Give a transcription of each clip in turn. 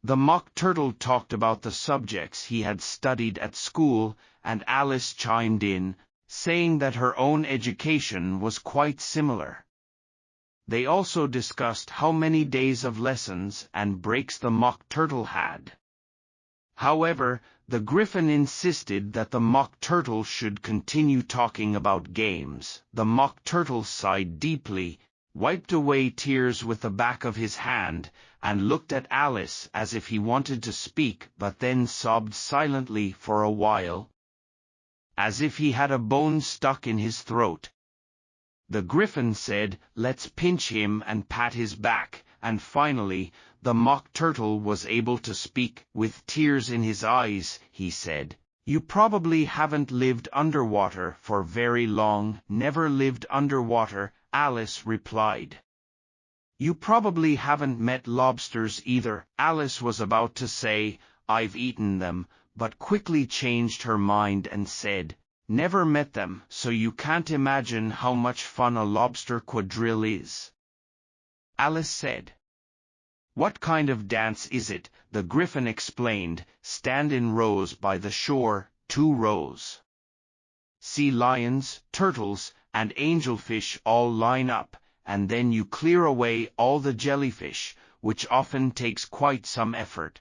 The Mock Turtle talked about the subjects he had studied at school, and Alice chimed in, saying that her own education was quite similar. They also discussed how many days of lessons and breaks the Mock Turtle had. However, the Gryphon insisted that the Mock Turtle should continue talking about games. The Mock Turtle sighed deeply, wiped away tears with the back of his hand, and looked at Alice as if he wanted to speak, but then sobbed silently for a while, as if he had a bone stuck in his throat. The Gryphon said, "Let's pinch him and pat his back," and finally, the Mock Turtle was able to speak. With tears in his eyes, he said, "You probably haven't lived underwater for very long." "Never lived underwater," Alice replied. "You probably haven't met lobsters either." Alice was about to say, "I've eaten them," but quickly changed her mind and said, "Never met them, so you can't imagine how much fun a lobster quadrille is." Alice said, "What kind of dance is it?" The Gryphon explained, "Stand in rows by the shore, 2 rows. Sea lions, turtles, and angelfish all line up, and then you clear away all the jellyfish, which often takes quite some effort.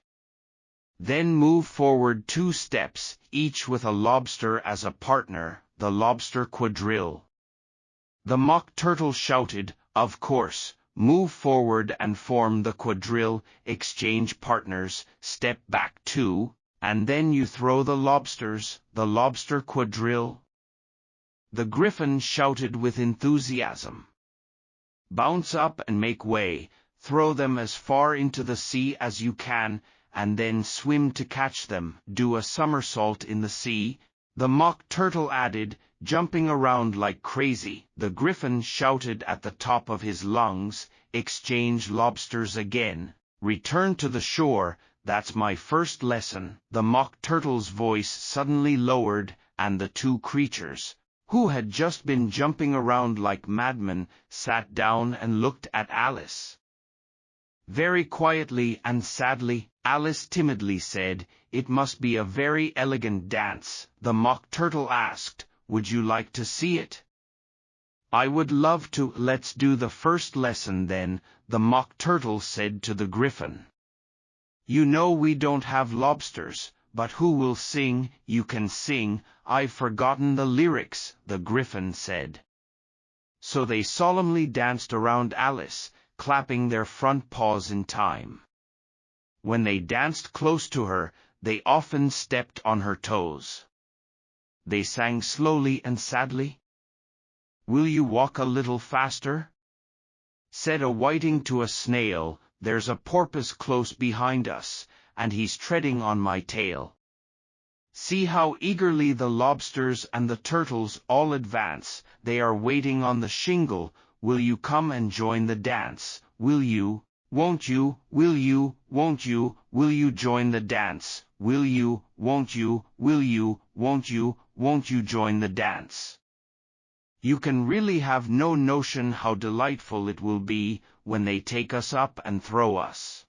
Then move forward 2 steps, each with a lobster as a partner, the lobster quadrille." The Mock Turtle shouted, "Of course, move forward and form the quadrille, exchange partners, step back 2, and then you throw the lobsters, the lobster quadrille." The Gryphon shouted with enthusiasm, "Bounce up and make way, throw them as far into the sea as you can, and then swim to catch them. Do a somersault in the sea," the Mock Turtle added, jumping around like crazy. The Gryphon shouted at the top of his lungs, "Exchange lobsters again, return to the shore, that's my first lesson." The Mock Turtle's voice suddenly lowered, and the 2 creatures, who had just been jumping around like madmen, sat down and looked at Alice. Very quietly and sadly, Alice timidly said, "It must be a very elegant dance." The Mock Turtle asked, "Would you like to see it?" "I would love to." "Let's do the first lesson then," the Mock Turtle said to the Gryphon. "You know we don't have lobsters, but who will sing?" "You can sing." "I've forgotten the lyrics," the Gryphon said. So they solemnly danced around Alice, clapping their front paws in time. When they danced close to her, they often stepped on her toes. They sang slowly and sadly. "Will you walk a little faster?" said a whiting to a snail. "There's a porpoise close behind us, and he's treading on my tail. See how eagerly the lobsters and the turtles all advance. They are waiting on the shingle. Will you come and join the dance? Will you? Won't you? Will you? Won't you? Will you join the dance? Will you? Won't you? Will you? Won't you? Won't you join the dance?" You can really have no notion how delightful it will be when they take us up and throw us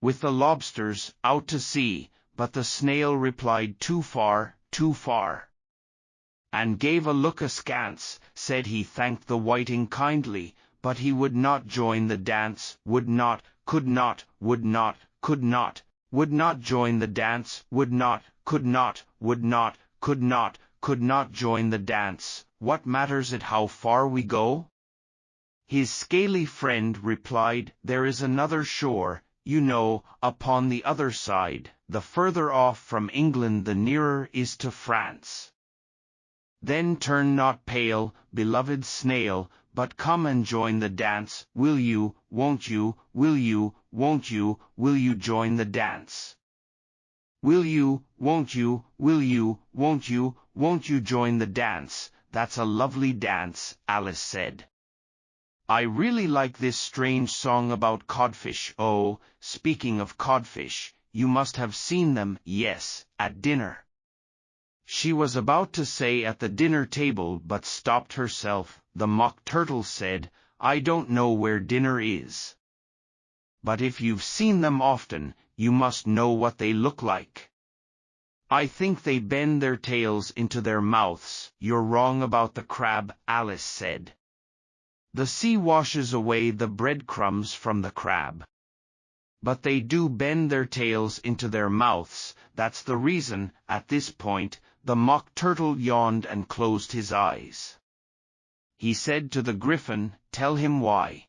with the lobsters out to sea. But the snail replied, "Too far, too far," and gave a look askance. Said he thanked the whiting kindly, but he would not join the dance, would not, could not, would not, could not, would not join the dance, would not, could not, would not, could not join the dance. What matters it how far we go? His scaly friend replied, "There is another shore, you know, upon the other side. The further off from England the nearer is to France. Then turn not pale, beloved snail, but come and join the dance. Will you, won't you, will you, won't you, will you join the dance? Will you, won't you, will you, won't you join the dance? That's a lovely dance," Alice said. "I really like this strange song about codfish. Oh, speaking of codfish, you must have seen them." "Yes, at dinner." She was about to say at the dinner table but stopped herself. The Mock Turtle said, "I don't know where dinner is." but if you've seen them often, you must know what they look like. I think they bend their tails into their mouths. You're wrong about the crab, Alice said. The sea washes away the breadcrumbs from the crab. But they do bend their tails into their mouths. That's the reason. At this point, the Mock Turtle yawned and closed his eyes. He said to the Gryphon, "Tell him why."